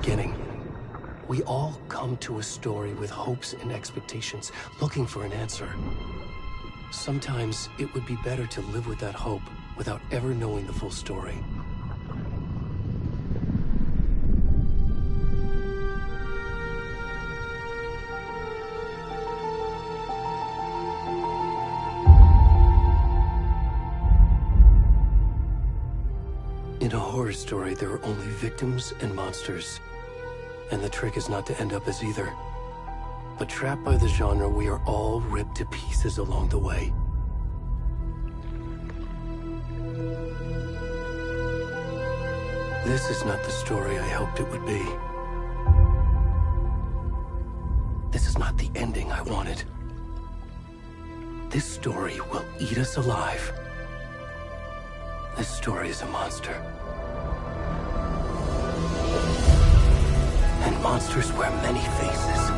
beginning. We all come to a story with hopes and expectations, looking for an answer. Sometimes it would be better to live with that hope without ever knowing the full story. In a horror story, there are only victims and monsters. And the trick is not to end up as either. But trapped by the genre, we are all ripped to pieces along the way. This is not the story I hoped it would be. This is not the ending I wanted. This story will eat us alive. This story is a monster. And monsters wear many faces.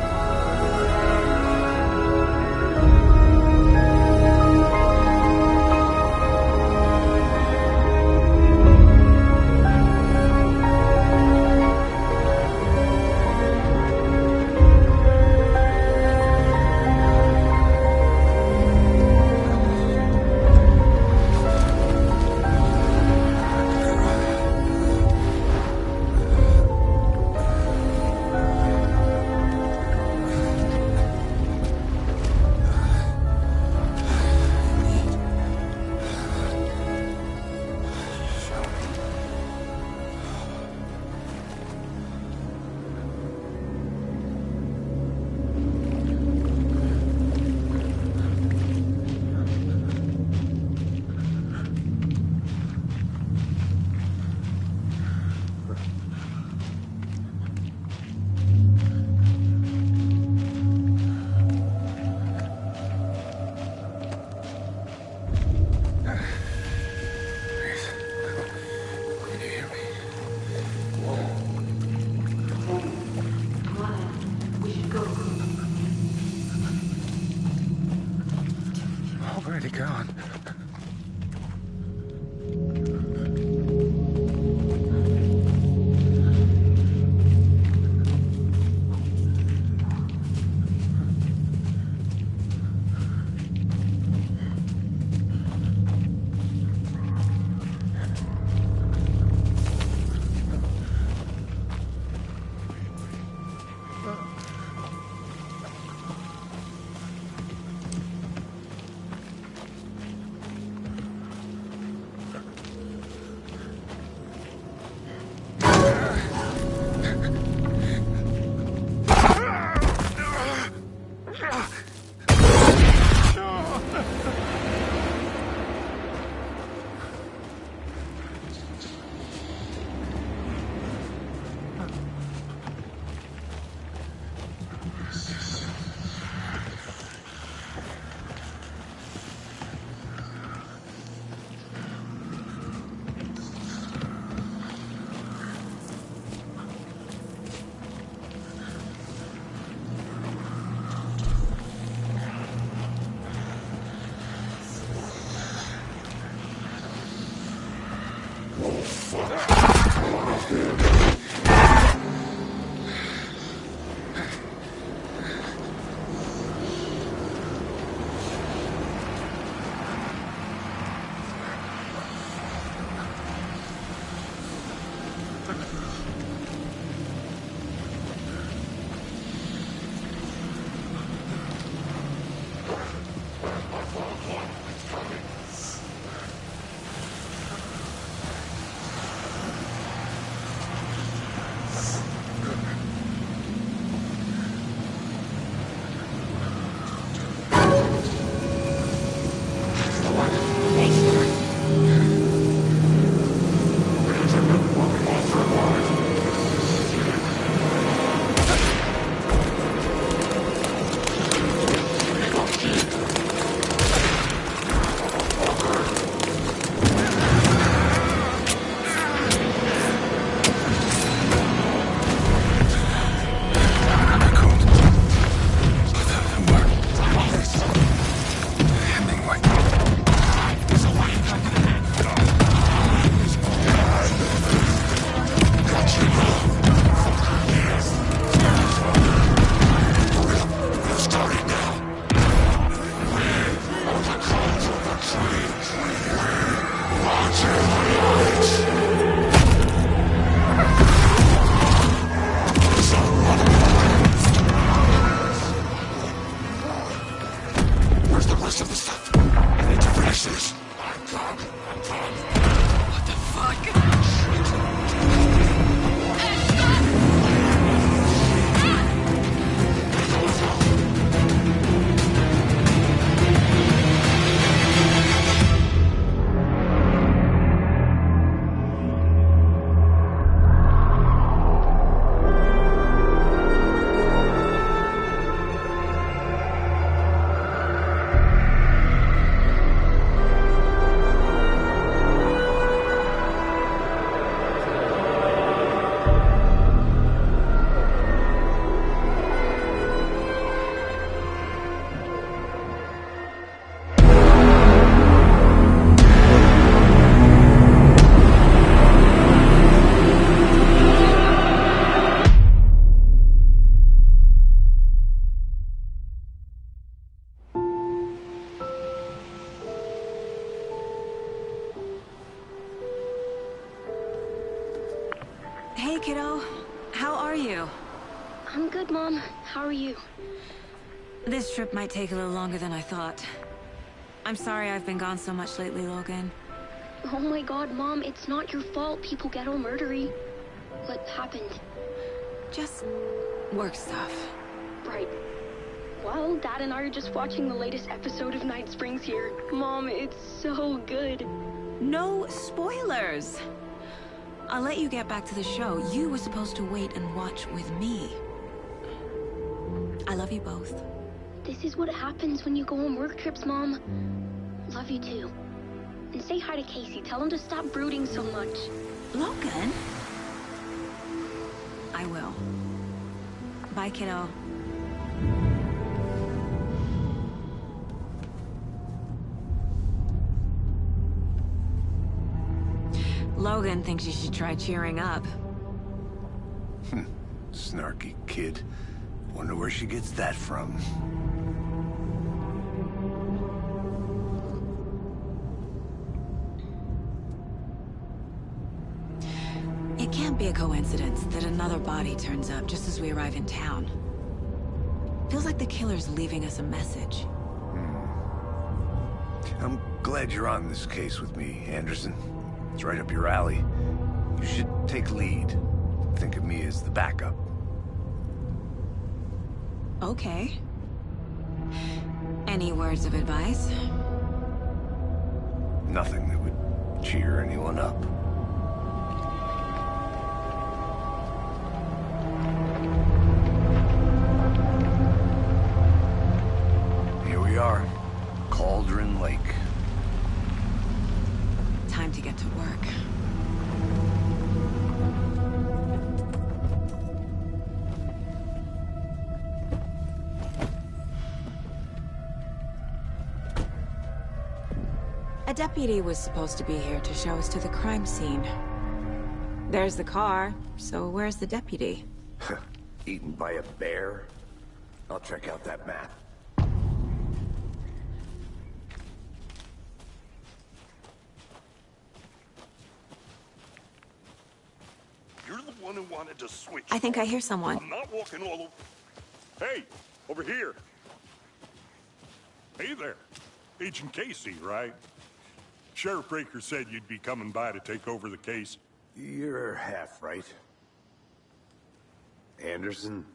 Already gone. Hey, kiddo. How are you? I'm good, Mom. How are you? This trip might take a little longer than I thought. I'm sorry I've been gone so much lately, Logan. Oh my god, Mom, it's not your fault people get all murdery. What happened? Just work stuff. Right. Well, Dad and I are just watching the latest episode of Night Springs here. Mom, it's so good. No spoilers! I'll let you get back to the show. You were supposed to wait and watch with me. I love you both. This is what happens when you go on work trips, Mom. Love you too. And say hi to Casey. Tell him to stop brooding so much. Logan? I will. Bye, kiddo. Logan thinks you should try cheering up. Snarky kid. Wonder where she gets that from. It can't be a coincidence that another body turns up just as we arrive in town. Feels like the killer's leaving us a message. I'm glad you're on this case with me, Anderson. It's right up your alley. You should take lead. Think of me as the backup. Okay. Any words of advice? Nothing that would cheer anyone up. Here we are. Cauldron Lake. Time to get to work. A deputy was supposed to be here to show us to the crime scene. There's the car, so where's the deputy? Eaten by a bear? I'll check out that map. You're the one who wanted to switch. I think I hear someone. I'm not walking all over. Hey, over here. Hey there. Agent Casey, right? Sheriff Breaker said you'd be coming by to take over the case. You're half right. Anderson?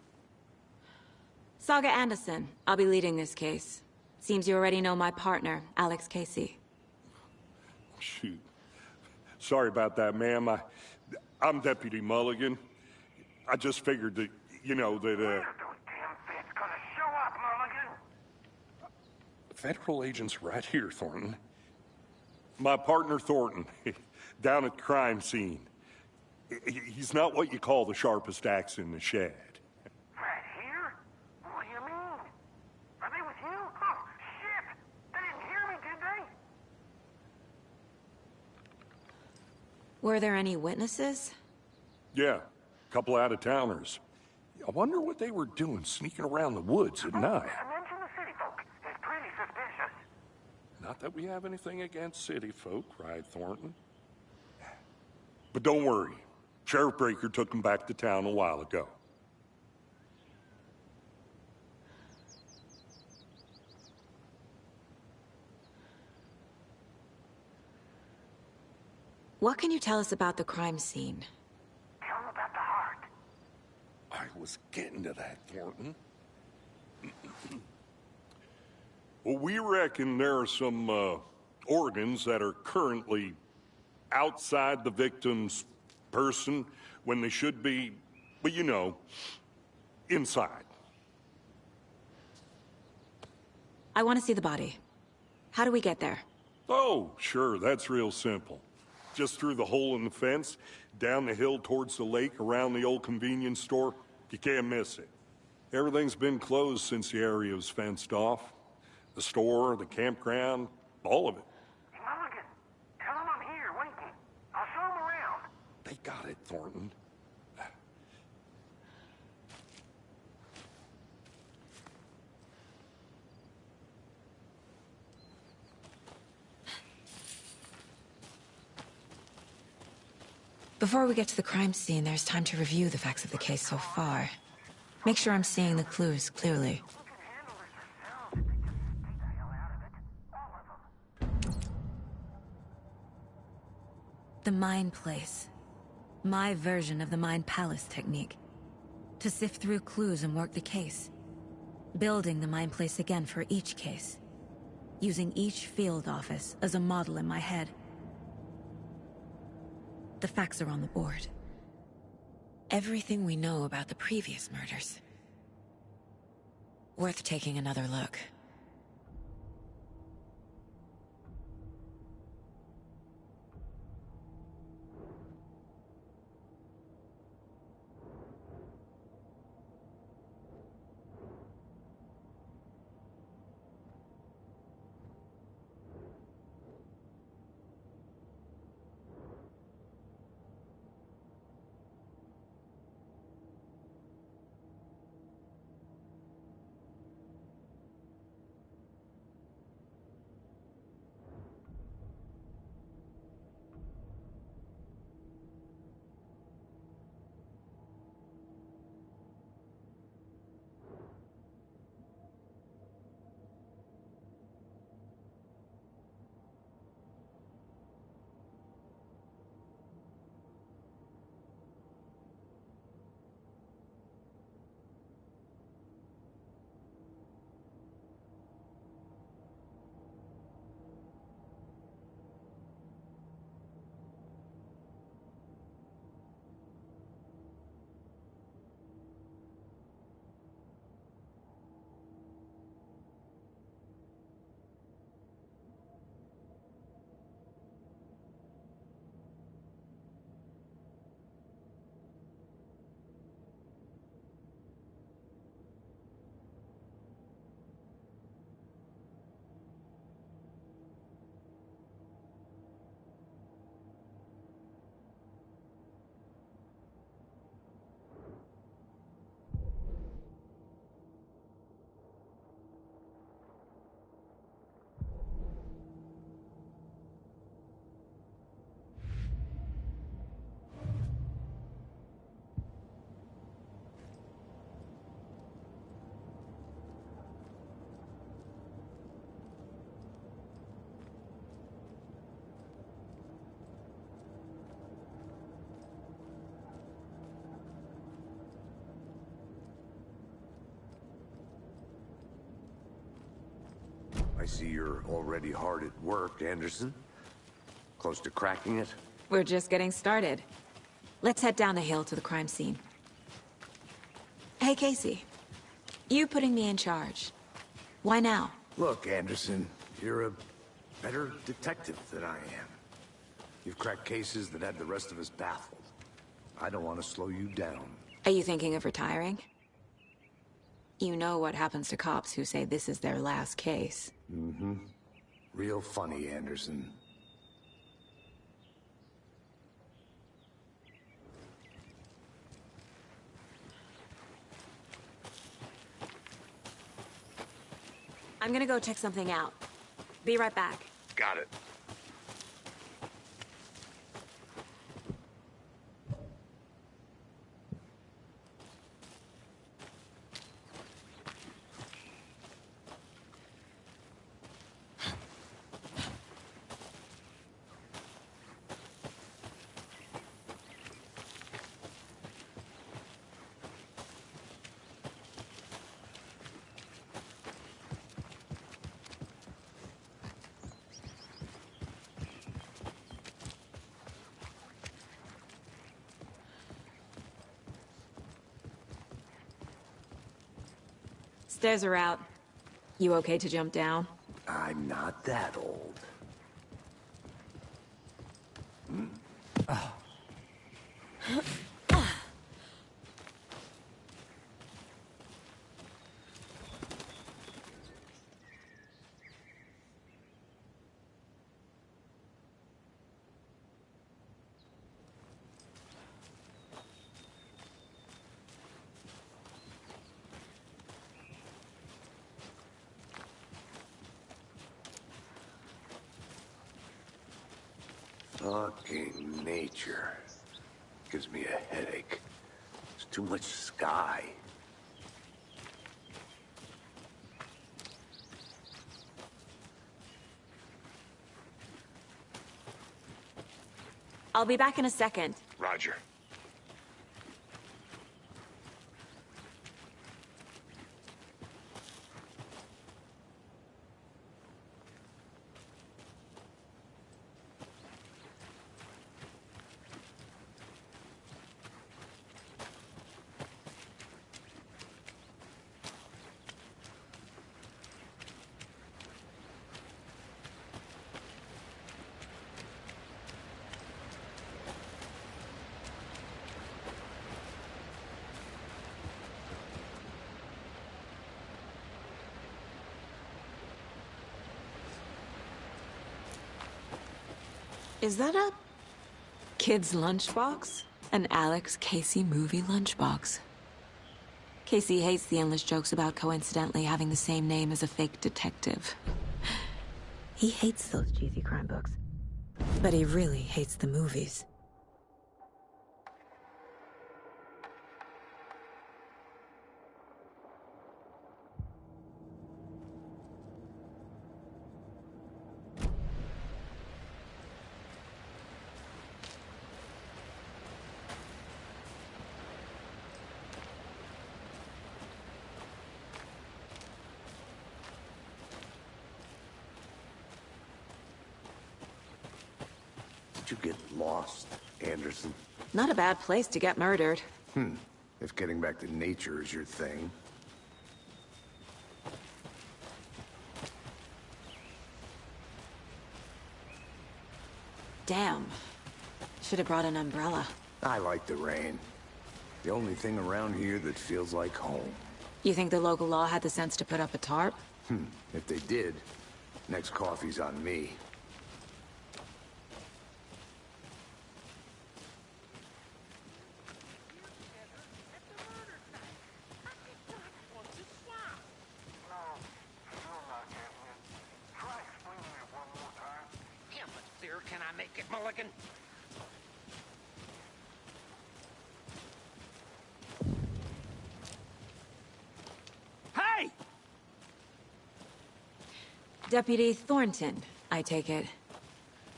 Saga Anderson. I'll be leading this case. Seems you already know my partner, Alex Casey. Shoot. Sorry about that, ma'am. I'm Deputy Mulligan. I just figured that, you know, that, When are those damn feds gonna show up, Mulligan? Federal agent's right here, Thornton. My partner, Thornton, down at the crime scene. He's not what you call the sharpest axe in the shed. Right here? What do you mean? Are they with you? Oh, shit! They didn't hear me, did they? Were there any witnesses? Yeah, a couple out-of-towners. I wonder what they were doing sneaking around the woods at night. Mention the city folk. It's pretty suspicious. Not that we have anything against city folk, right, Thornton? But don't worry. Sheriff Breaker took them back to town a while ago. What can you tell us about the crime scene? Tell him about the heart. I was getting to that, Thornton. Well, we reckon there are some organs that are currently outside the victim's person when they should be, well, you know, inside. I want to see the body. How do we get there? Oh, sure, that's real simple. Just through the hole in the fence, down the hill towards the lake, around the old convenience store. You can't miss it. Everything's been closed since the area was fenced off. The store, the campground, all of it. Mulligan, tell him I'm here waiting. I'll show him around. They got it, Thornton. Before we get to the crime scene, there's time to review the facts of the case so far. Make sure I'm seeing the clues clearly. You can handle it yourself if they just stay the hell out of it. All of them. The Mind Place. My version of the Mind Palace technique. To sift through clues and work the case. Building the Mind Place again for each case. Using each field office as a model in my head. The facts are on the board. Everything we know about the previous murders. Worth taking another look. I see you're already hard at work, Anderson. Close to cracking it? We're just getting started. Let's head down the hill to the crime scene. Hey, Casey. You putting me in charge. Why now? Look, Anderson, you're a better detective than I am. You've cracked cases that had the rest of us baffled. I don't want to slow you down. Are you thinking of retiring? You know what happens to cops who say this is their last case. Mm-hmm. Real funny, Anderson. I'm gonna go check something out. Be right back. Got it. Stairs are out. You okay to jump down? I'm not that old. Fucking nature. Gives me a headache. There's too much sky. I'll be back in a second. Roger. Is that a kid's lunchbox? An Alex Casey movie lunchbox. Casey hates the endless jokes about coincidentally having the same name as a fake detective. He hates those cheesy crime books. But he really hates the movies. Did you get lost, Anderson? Not a bad place to get murdered. If getting back to nature is your thing. Damn. Should have brought an umbrella. I like the rain. The only thing around here that feels like home. You think the local law had the sense to put up a tarp? If they did, next coffee's on me. Can I make it, Mulligan? Hey! Deputy Thornton, I take it.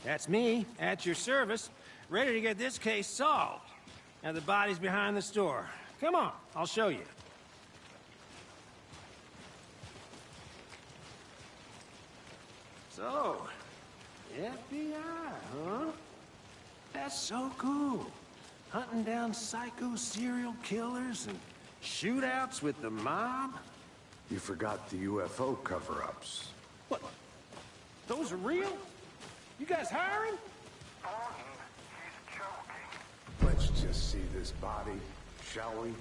That's me, at your service, ready to get this case solved. Now the body's behind the store. Come on, I'll show you. So, FBI, huh? That's so cool. Hunting down psycho serial killers and shootouts with the mob? You forgot the UFO cover-ups. What? Those are real? You guys hiring? He's joking. Let's just see this body, shall we?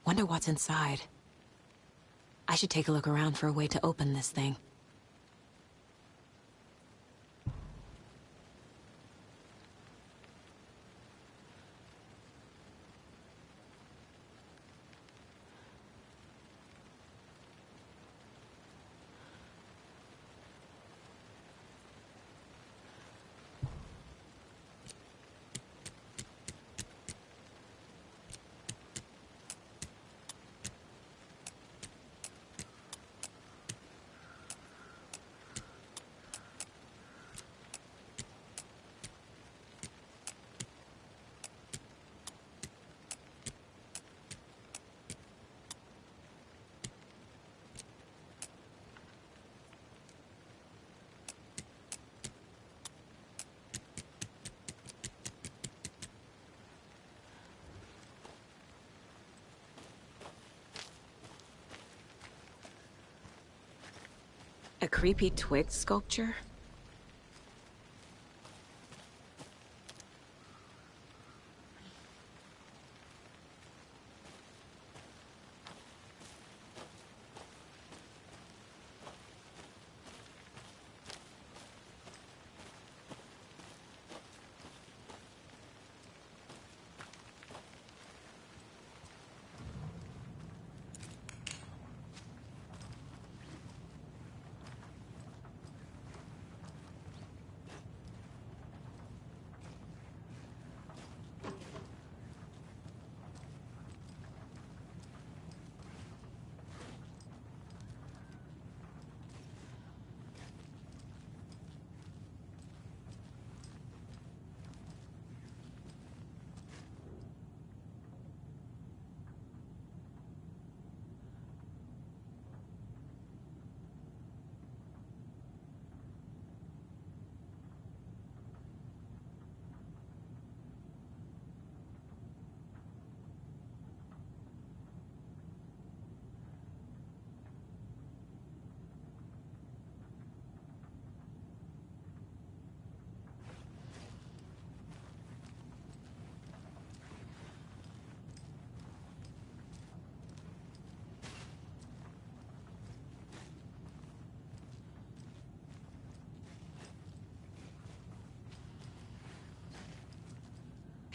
Wonder what's inside. I should take a look around for a way to open this thing. A creepy twig sculpture?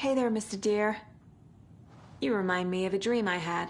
Hey there, Mr. Deer. You remind me of a dream I had.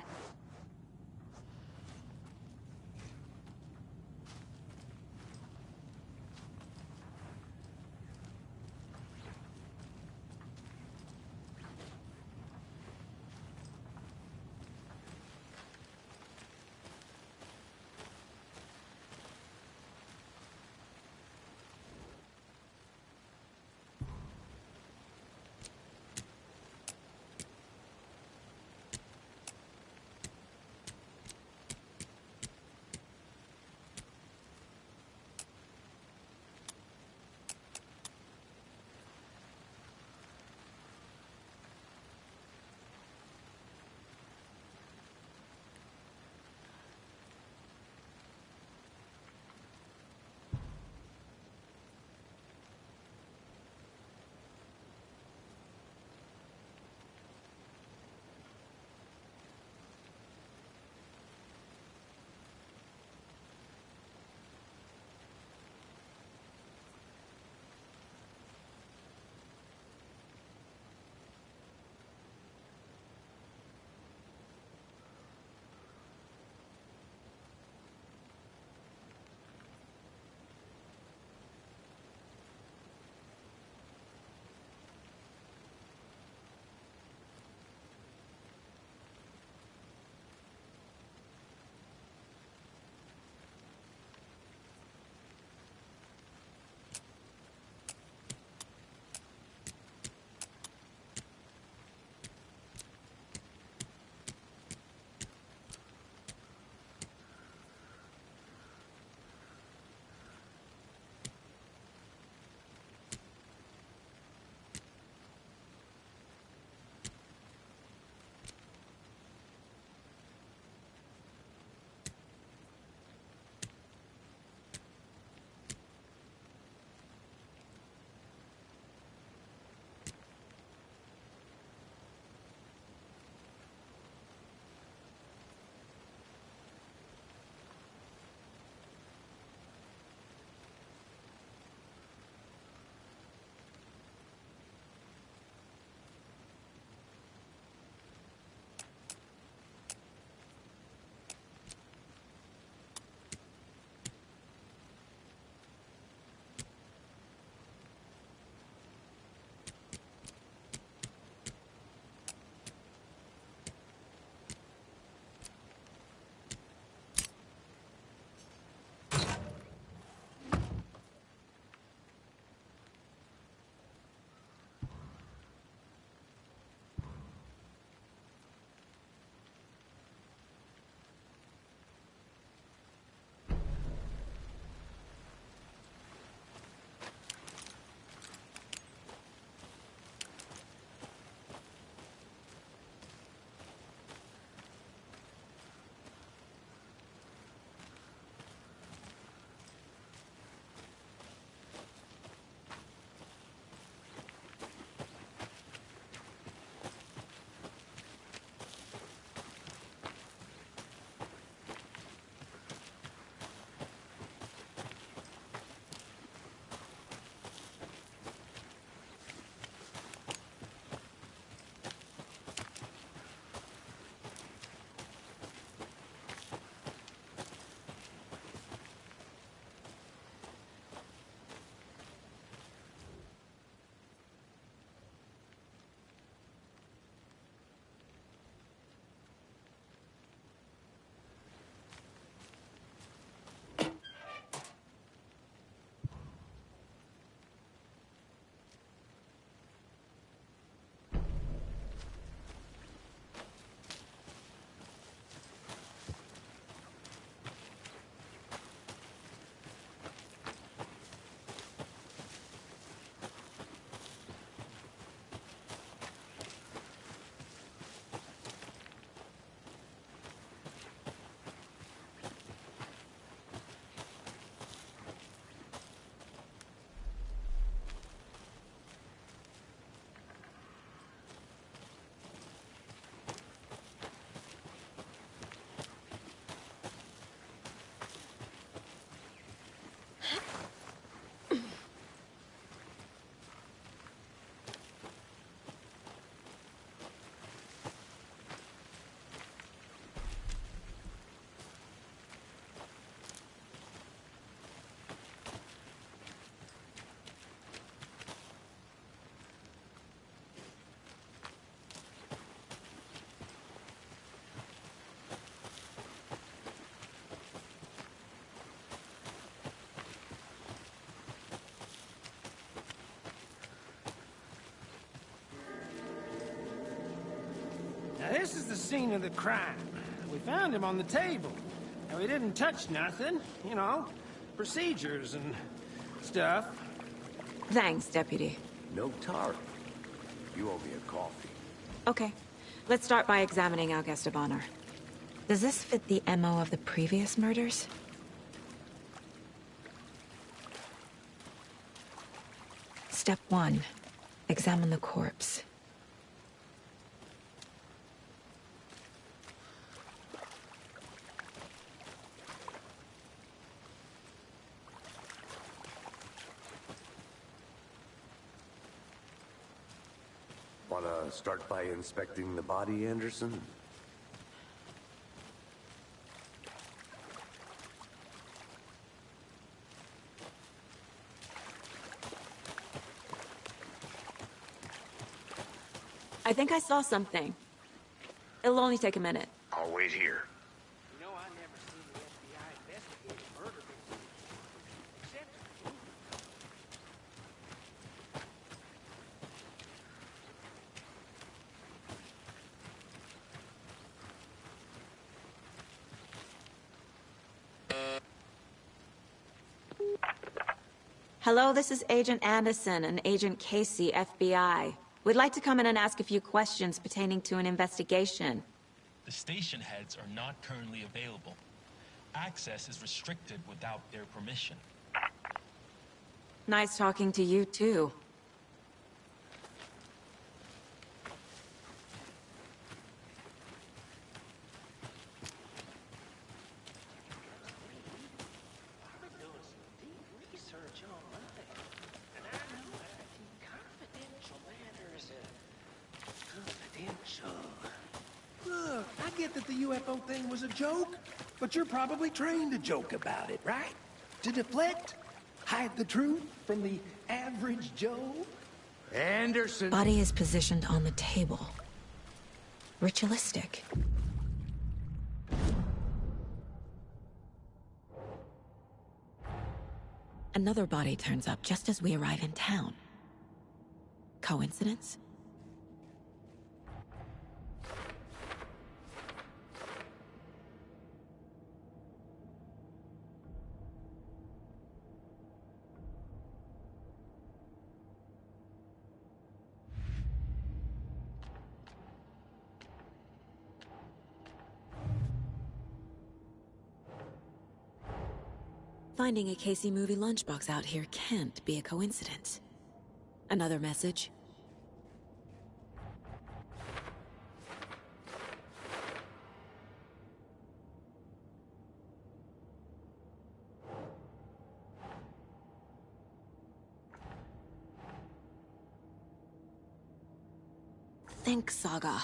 this is the scene of the crime. We found him on the table. Now, he didn't touch nothing, you know, procedures and stuff. Thanks, Deputy. No tar. You owe me a coffee. Okay. Let's start by examining our guest of honor. Does this fit the MO of the previous murders? Step 1. Examine the corpse. Wanna start by inspecting the body, Anderson? I think I saw something. It'll only take a minute. I'll wait here. You know, I never seen the FBI investigate a murder before. Except Hello, this is Agent Anderson and Agent Casey, FBI. We'd like to come in and ask a few questions pertaining to an investigation. The station heads are not currently available. Access is restricted without their permission. Nice talking to you, too. research online. And I know how to keep confidential matters confidential. Look, I get that the UFO thing was a joke, but you're probably trained to joke about it, right? To deflect? Hide the truth from the average Joe? Anderson! Body is positioned on the table. Ritualistic. Another body turns up just as we arrive in town. Coincidence? Finding a Casey movie lunchbox out here can't be a coincidence. Another message? Think, Saga.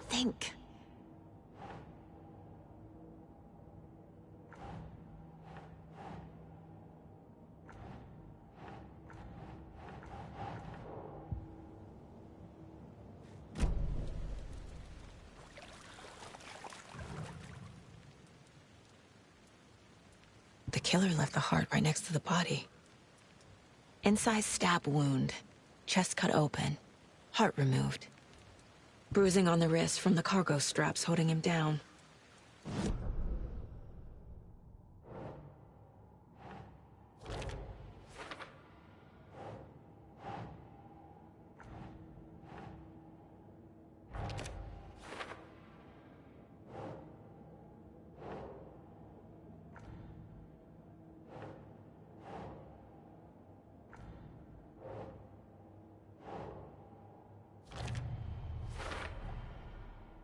Think. The killer left the heart right next to the body. Incised stab wound, chest cut open, heart removed. Bruising on the wrist from the cargo straps holding him down.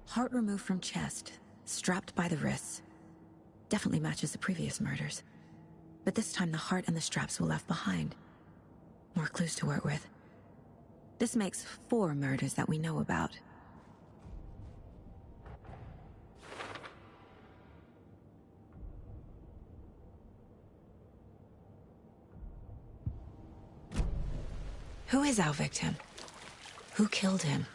Heart removed from chest, strapped by the wrists. Definitely matches the previous murders. But this time the heart and the straps were left behind. More clues to work with. This makes 4 murders that we know about. Who is our victim? Who killed him?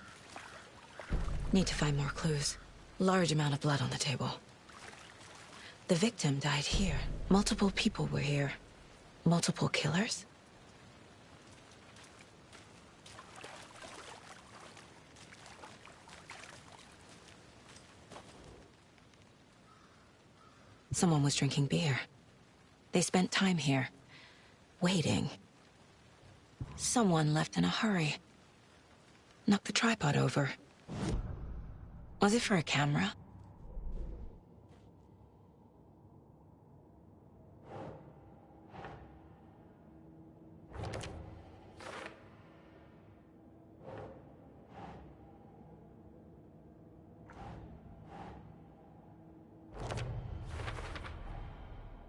Need to find more clues. Large amount of blood on the table. The victim died here. Multiple people were here. Multiple killers? Someone was drinking beer. They spent time here, waiting. Someone left in a hurry. Knocked the tripod over. Was it for a camera?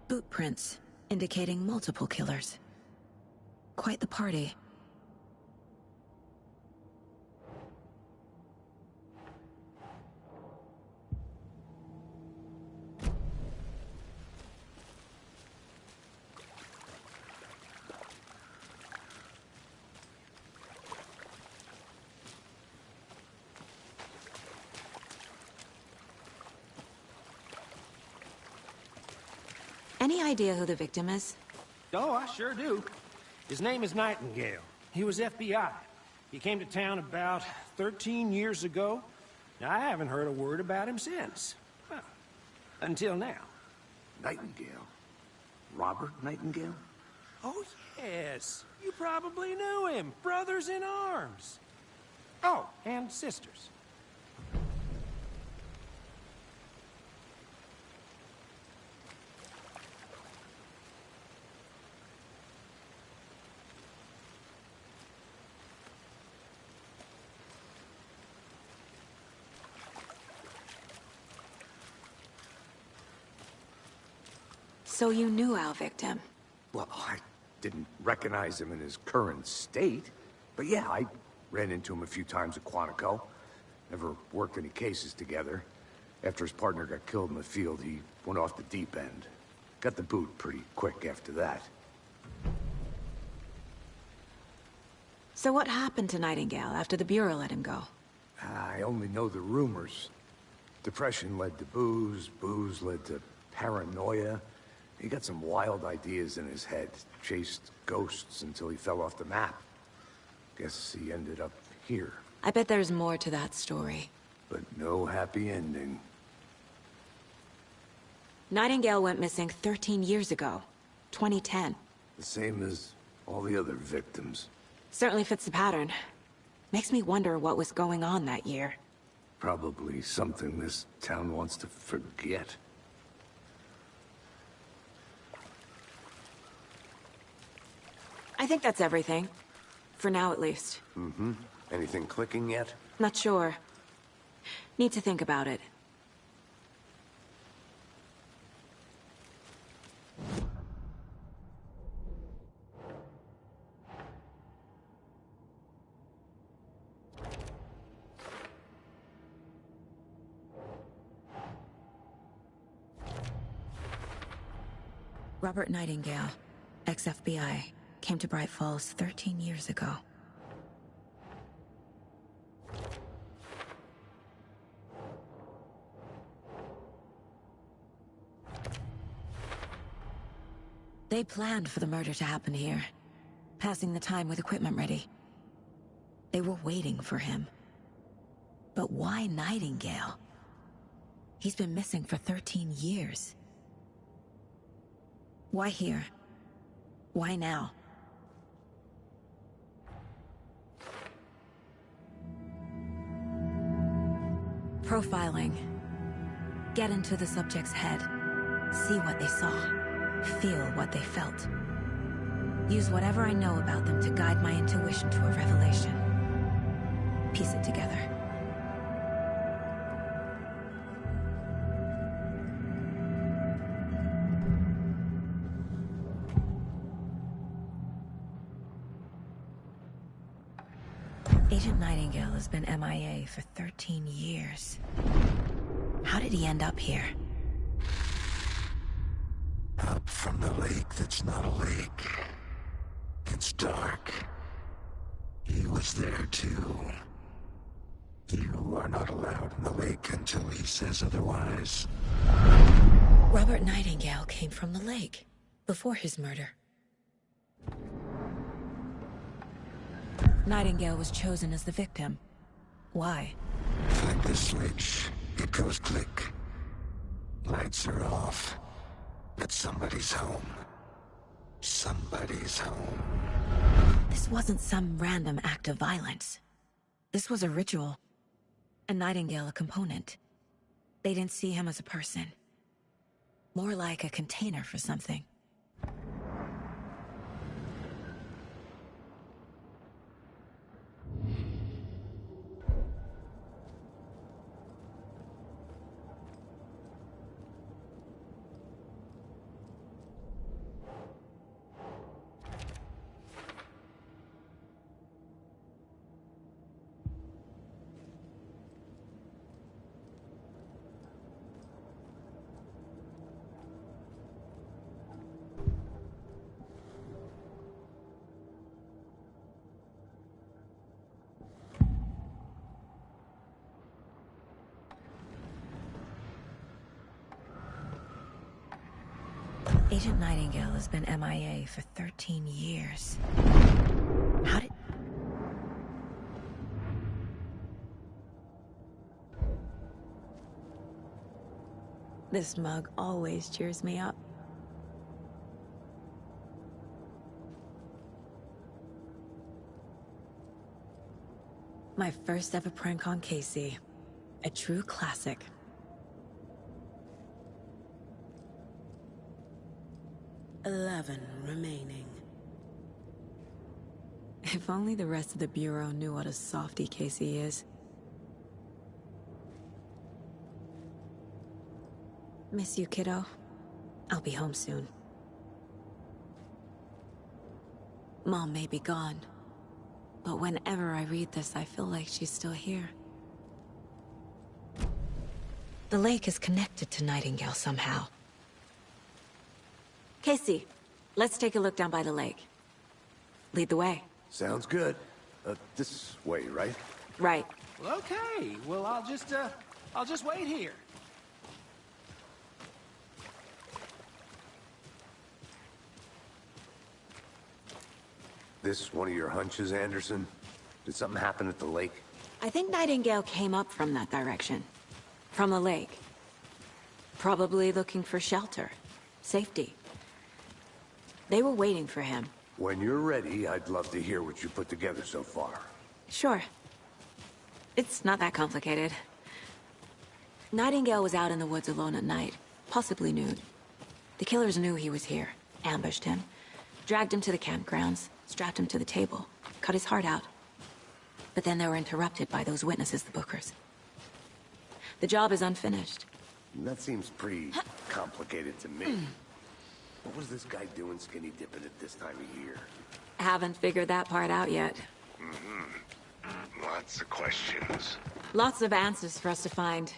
Boot prints, indicating multiple killers. Quite the party. Any idea who the victim is? Oh, I sure do. His name is Nightingale. He was FBI. He came to town about 13 years ago. Now, I haven't heard a word about him since. Well, until now. Nightingale? Robert Nightingale? Oh, yes. You probably knew him. Brothers in arms. Oh, and sisters. So you knew our victim? Well, I didn't recognize him in his current state. But yeah, I ran into him a few times at Quantico. Never worked any cases together. After his partner got killed in the field, he went off the deep end. Got the boot pretty quick after that. So what happened to Nightingale after the Bureau let him go? I only know the rumors. Depression led to booze, booze led to paranoia. He got some wild ideas in his head, chased ghosts until he fell off the map. Guess he ended up here. I bet there's more to that story. But no happy ending. Nightingale went missing 13 years ago. 2010. The same as all the other victims. Certainly fits the pattern. Makes me wonder what was going on that year. Probably something this town wants to forget. I think that's everything. For now, at least. Mm-hmm. Anything clicking yet? Not sure. Need to think about it. Robert Nightingale, ex-FBI, came to Bright Falls 13 years ago. They planned for the murder to happen here, passing the time with equipment ready. They were waiting for him. But why Nightingale? He's been missing for 13 years. Why here? Why now? Profiling. Get into the subject's head. See what they saw. Feel what they felt. Use whatever I know about them to guide my intuition to a revelation. Piece it together. Agent Nightingale has been MIA for 13 years. How did he end up here? Up from the lake that's not a lake. It's dark. He was there too. You are not allowed in the lake until he says otherwise. Robert Nightingale came from the lake, before his murder. Nightingale was chosen as the victim. Why? Flip the switch. It goes click. Lights are off. But somebody's home. Somebody's home. This wasn't some random act of violence. This was a ritual. And Nightingale a component. They didn't see him as a person. More like a container for something. Agent Nightingale has been MIA for 13 years. How did... This mug always cheers me up. My first ever prank on Casey. A true classic. "11 remaining." If only the rest of the Bureau knew what a softie Casey is. Miss you, kiddo. I'll be home soon. Mom may be gone, but whenever I read this, I feel like she's still here. The lake is connected to Nightingale somehow. Casey, let's take a look down by the lake. Lead the way. Sounds good. This way, right? Right. Well, okay. Well, I'll just wait here. This one of your hunches, Anderson? Did something happen at the lake? I think Nightingale came up from that direction. From the lake. Probably looking for shelter. Safety. They were waiting for him. When you're ready, I'd love to hear what you put together so far. Sure. It's not that complicated. Nightingale was out in the woods alone at night, possibly nude. The killers knew he was here, ambushed him, dragged him to the campgrounds, strapped him to the table, cut his heart out. But then they were interrupted by those witnesses, the Bookers. The job is unfinished. That seems pretty complicated to me. What was this guy doing skinny dipping at this time of year? Haven't figured that part out yet. Lots of questions. Lots of answers for us to find.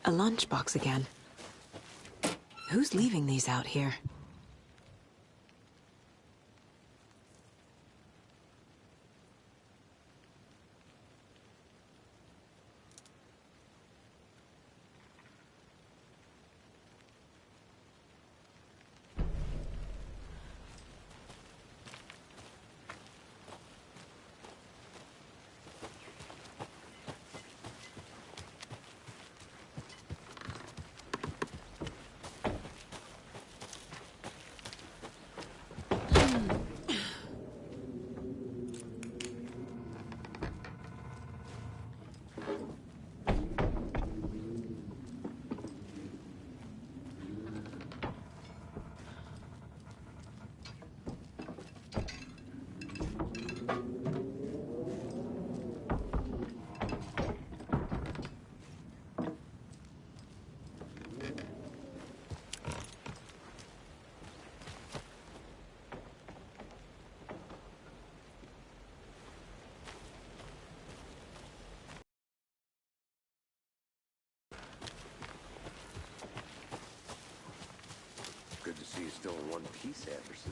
A lunchbox again. Who's leaving these out here? still in one piece, Anderson.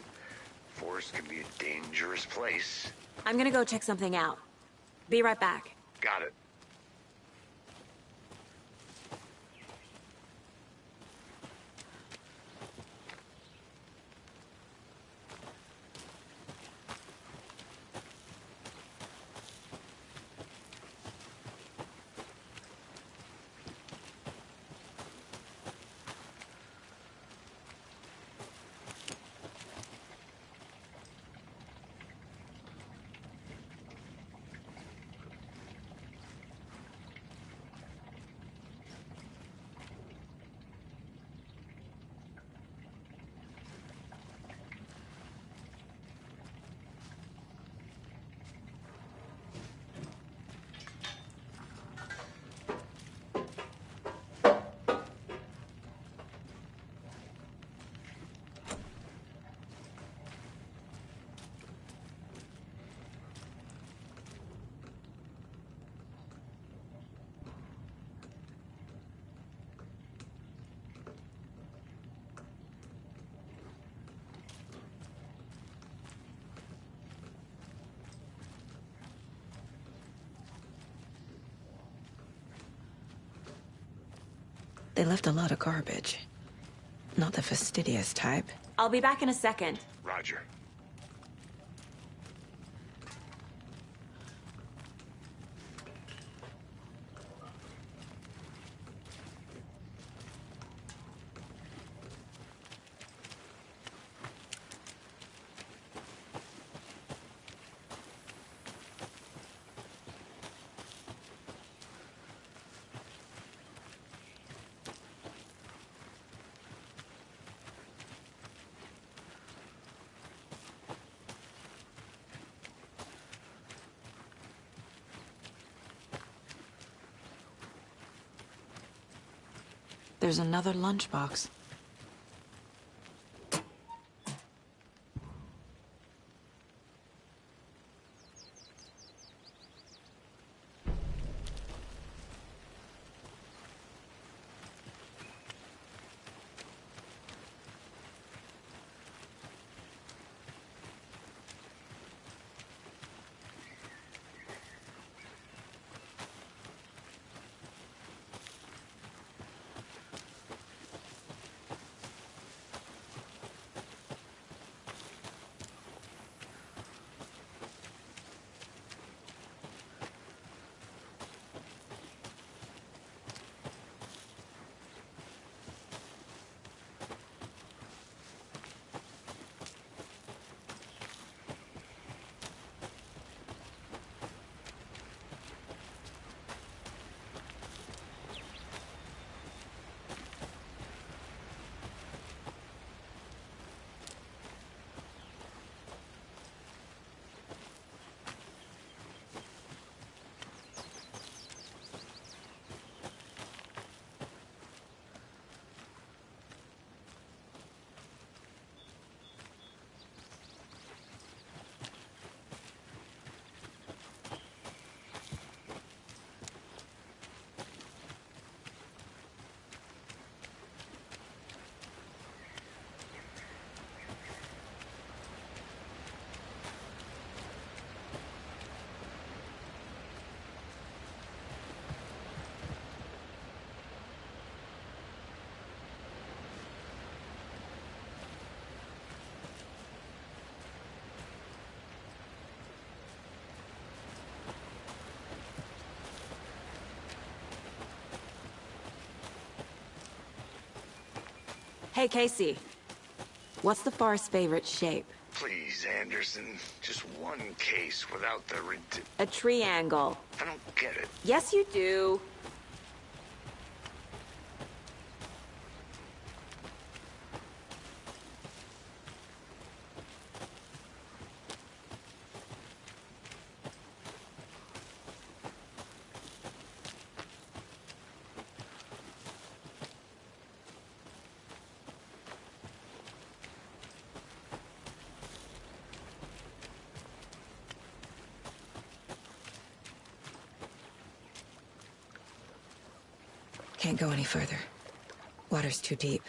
Forest can be a dangerous place. I'm gonna go check something out. Be right back. Got it. They left a lot of garbage. Not the fastidious type. I'll be back in a second. Roger. There's another lunchbox. Hey, Casey. What's the forest's favorite shape? Please, Anderson. Just one case without the A triangle. I don't get it. Yes, you do. Can't go any further. Water's too deep.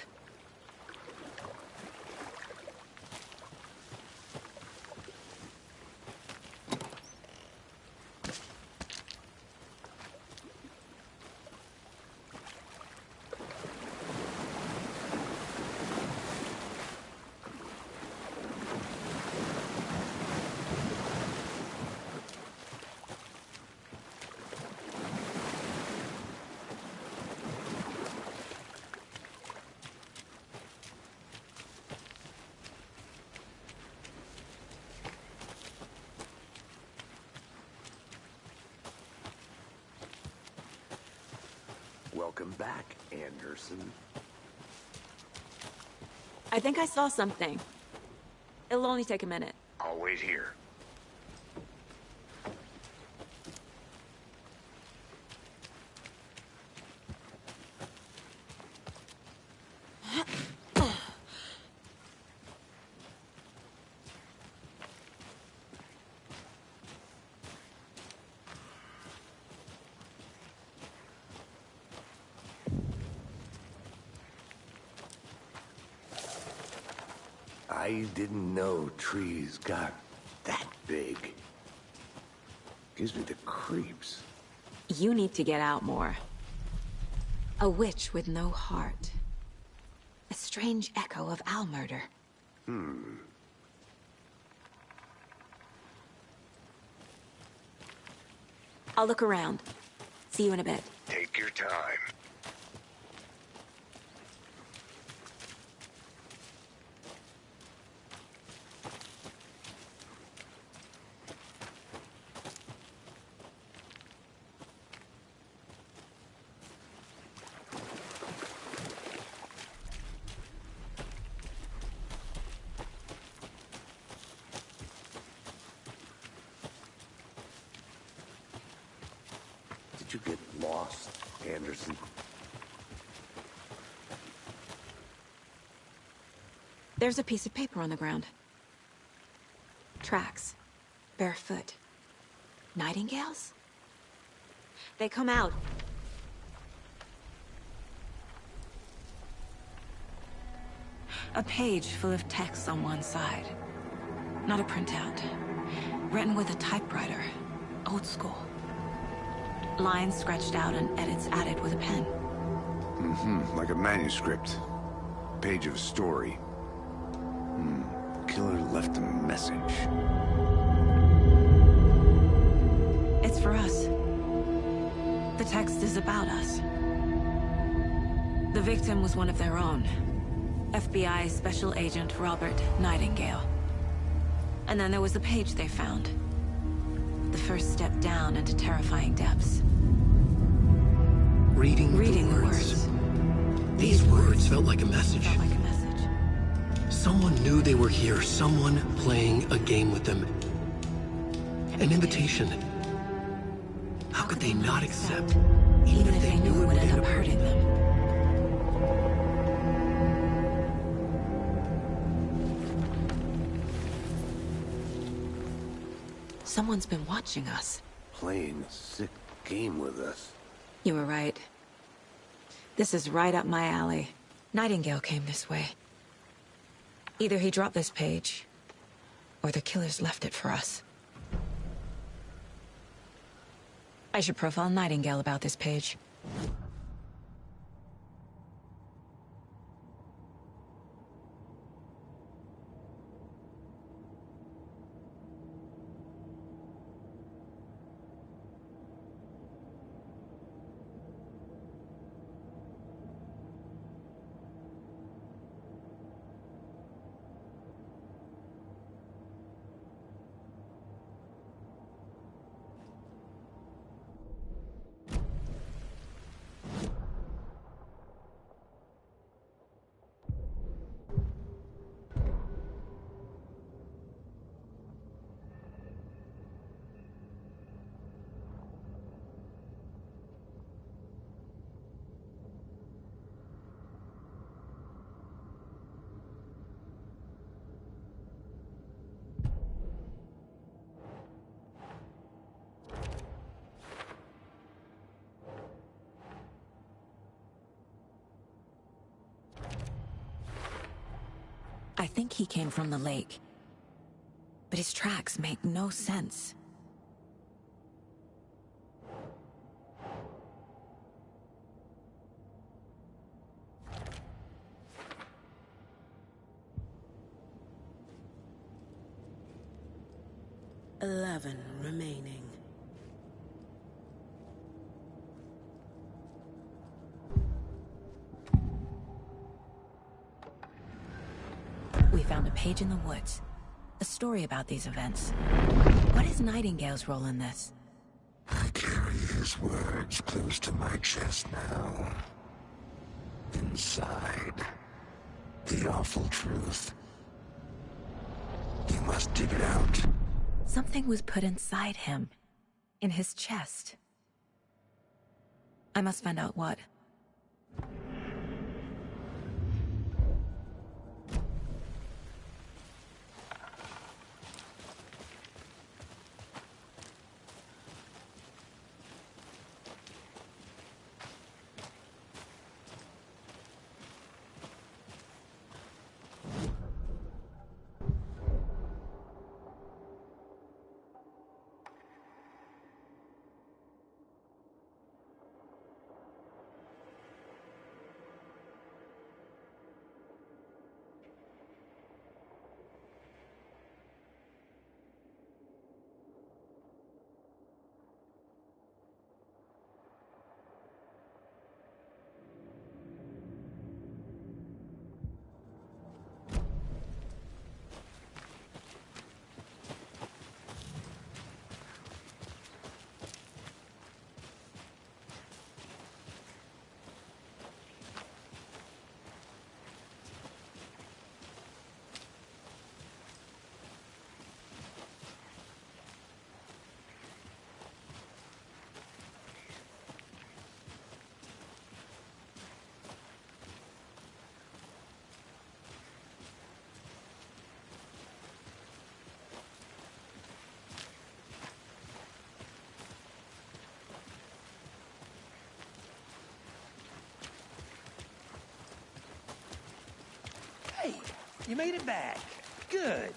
Welcome back, Anderson. I think I saw something. It'll only take a minute. I'll wait here. I didn't know trees got that big. Gives me the creeps. You need to get out more. A witch with no heart. A strange echo of owl murder. I'll look around. See you in a bit. Take your time. Did you get lost, Anderson? There's a piece of paper on the ground. Tracks. Barefoot. Nightingales? They come out. A page full of text on one side. Not a printout. Written with a typewriter. Old school. Lines scratched out and edits added with a pen. Like a manuscript. Page of a story. Killer left a message. It's for us. The text is about us. The victim was one of their own. FBI Special Agent Robert Nightingale. And then there was the page they found. The first step down into terrifying depths. Reading the words. These words felt like a message. Someone knew they were here. Someone playing a game with them. An invitation. How could they not accept, even if they knew it would end up hurting them? Someone's been watching us. Playing a sick game with us. You were right. This is right up my alley. Nightingale came this way. Either he dropped this page, or the killers left it for us. I should profile Nightingale about this page. I think he came from the lake. But his tracks make no sense. "11 remaining. We found a page in the woods. A story about these events. What is Nightingale's role in this? I carry his those words close to my chest now. Inside, the awful truth. You must dig it out. Something was put inside him. In his chest. I must find out what. Hey, you made it back. Good.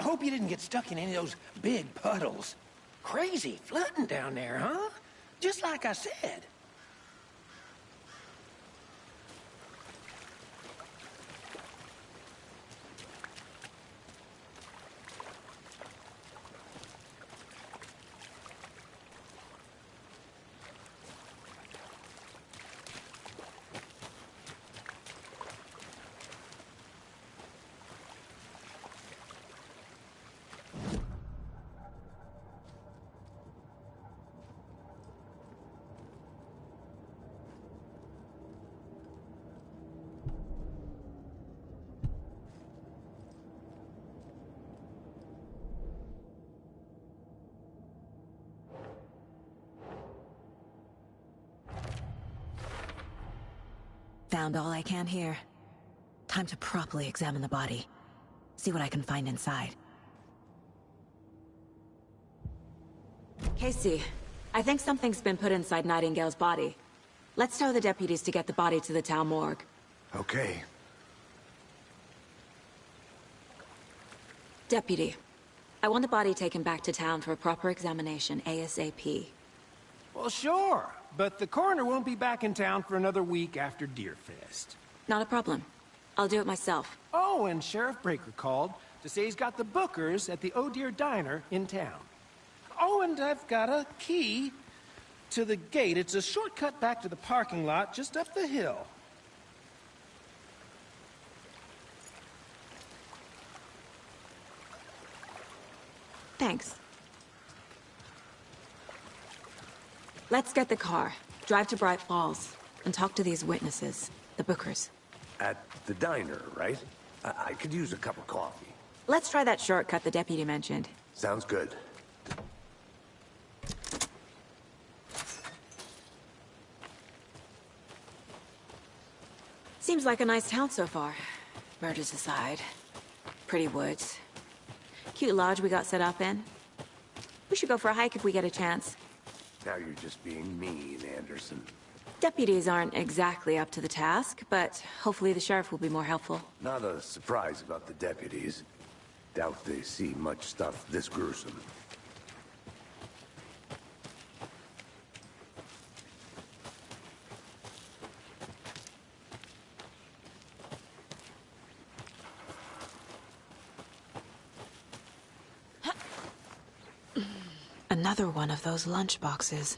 I hope you didn't get stuck in any of those big puddles. Crazy flooding down there, huh? Just like I said. Found all I can here. Time to properly examine the body. See what I can find inside. Casey, I think something's been put inside Nightingale's body. Let's tell the deputies to get the body to the town morgue. Okay. Deputy, I want the body taken back to town for a proper examination ASAP. Well, sure. But the coroner won't be back in town for another week after Deerfest. Not a problem. I'll do it myself. Oh, and Sheriff Breaker called to say he's got the Bookers at the Oh Dear Diner in town. Oh, and I've got a key to the gate. It's a shortcut back to the parking lot just up the hill. Thanks. Let's get the car, drive to Bright Falls, and talk to these witnesses, the Bookers. At the diner, right? I could use a cup of coffee. Let's try that shortcut the deputy mentioned. Sounds good. Seems like a nice town so far. Murders aside. Pretty woods. Cute lodge we got set up in. We should go for a hike if we get a chance. Now you're just being mean, Anderson. Deputies aren't exactly up to the task, but hopefully the sheriff will be more helpful. Not a surprise about the deputies. Doubt they see much stuff this gruesome. Another one of those lunch boxes.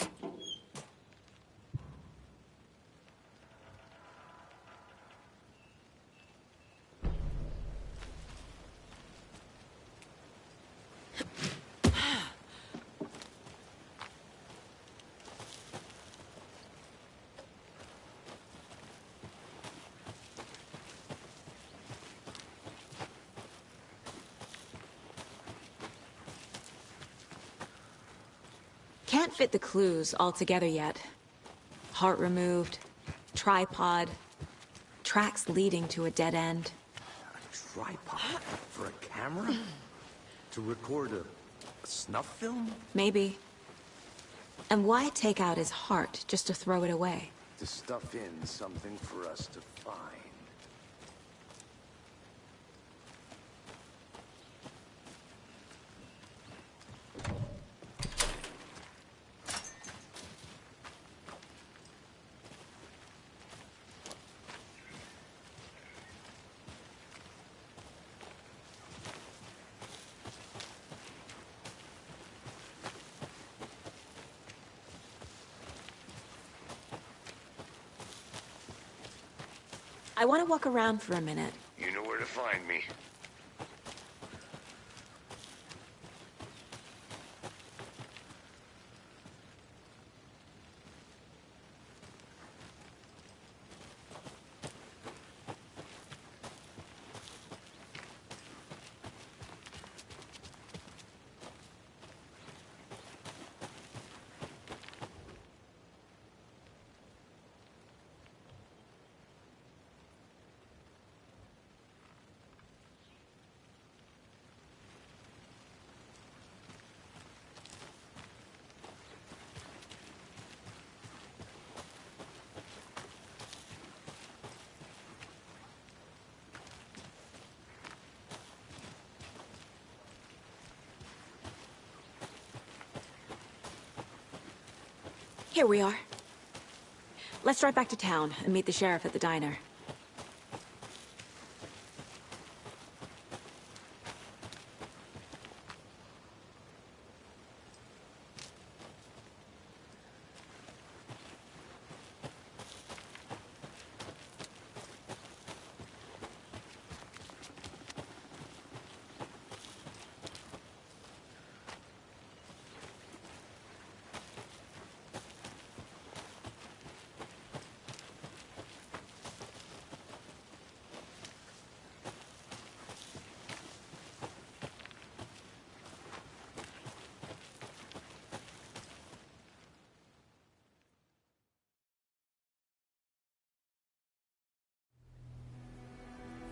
can't fit the clues all together yet. Heart removed, tripod, tracks leading to a dead end. A tripod? For a camera? To record a snuff film? Maybe. And why take out his heart just to throw it away? To stuff in something for us to find. I want to walk around for a minute. You know where to find me. Here we are. Let's drive back to town and meet the sheriff at the diner.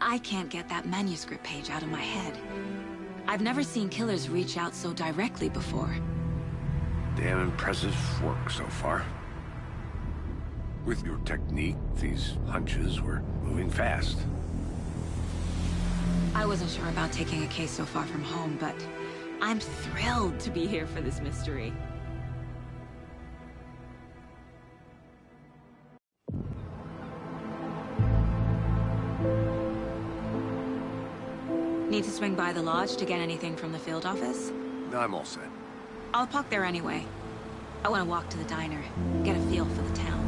I can't get that manuscript page out of my head. I've never seen killers reach out so directly before. Damn impressive work so far. With your technique, these hunches were moving fast. I wasn't sure about taking a case so far from home, but I'm thrilled to be here for this mystery. Need to swing by the lodge to get anything from the field office? No, I'm all set. I'll park there anyway. I want to walk to the diner, get a feel for the town.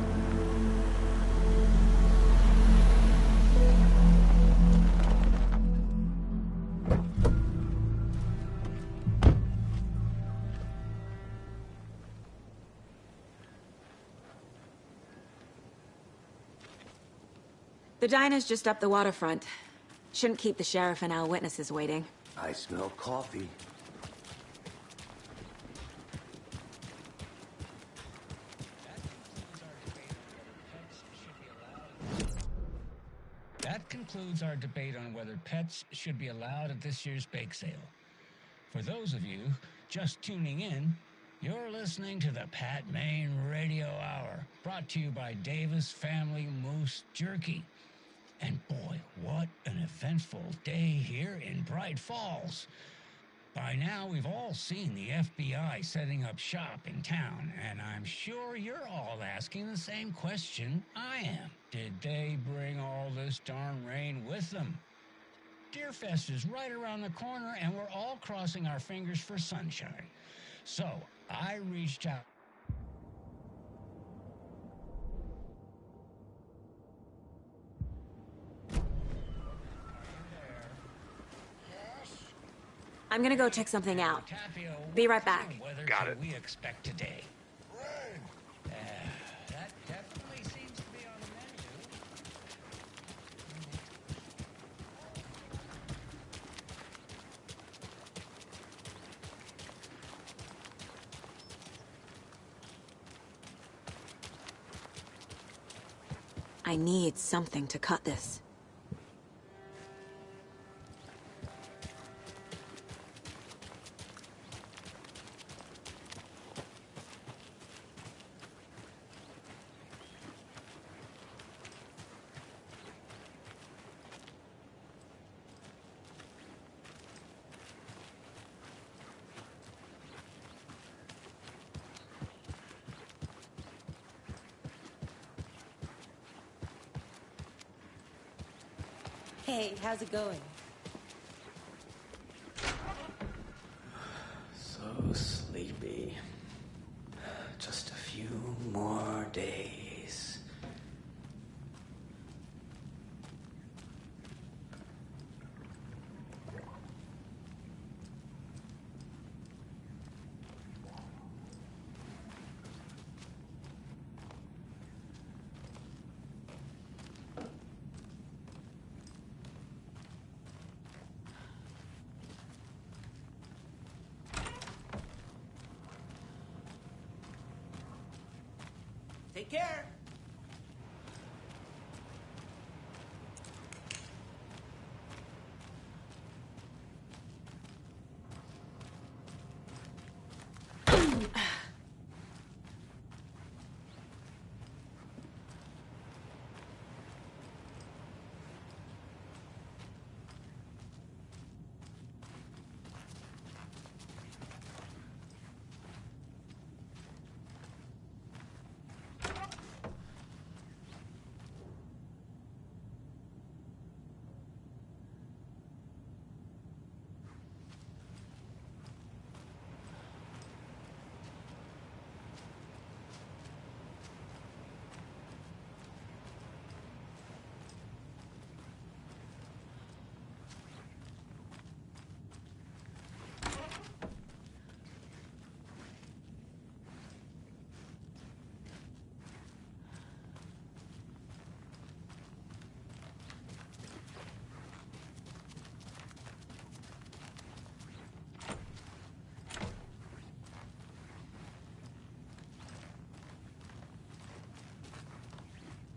The diner's just up the waterfront. Shouldn't keep the sheriff and our witnesses waiting. I smell coffee. That concludes our debate on whether pets should be allowed at this year's bake sale. For those of you just tuning in, you're listening to the Pat Maine Radio Hour, brought to you by Davis Family Moose Jerky. And boy, what an eventful day here in Bright Falls. By now, we've all seen the FBI setting up shop in town, and I'm sure you're all asking the same question I am. Did they bring all this darn rain with them? Deerfest is right around the corner, and we're all crossing our fingers for sunshine. So, I reached out. I'm gonna go check something out. Be right back. Got it. We expect today. That definitely seems to be on the menu. I need something to cut this. Hey, how's it going? So sleepy. Just a few more days. Take care.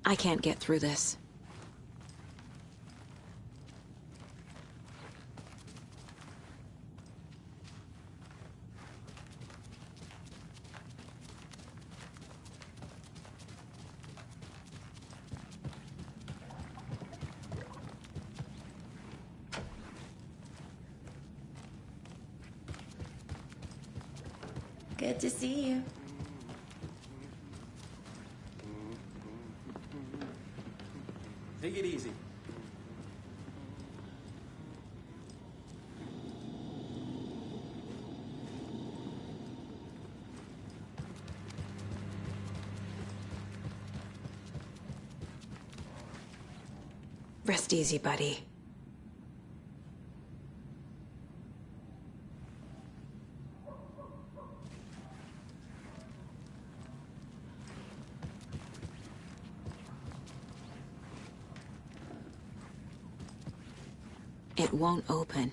I can't get through this. Good to see you. Take it easy. Rest easy, buddy. It won't open.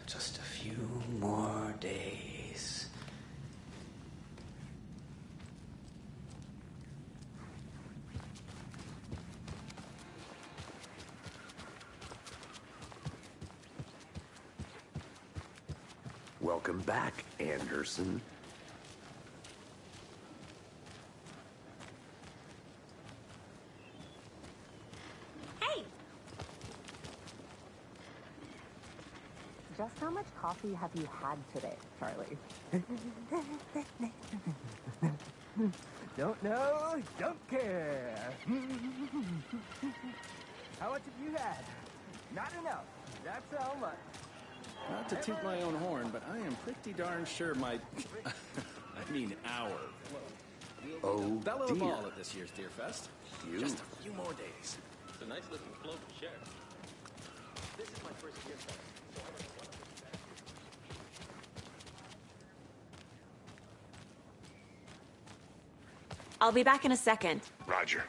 Just a few more days. Welcome back, Anderson. Hey! Just how much coffee have you had today, Charlie? Don't know, don't care. How much have you had? Not enough. That's how much. Not to toot my own horn, but I am pretty darn sure my... I mean our... Oh, Bella dear. Ball at this year's Deer Fest. You? Just a few more days. It's a nice looking float to share. This is my first Deer Fest, so I'm I'll be back in a second. Roger.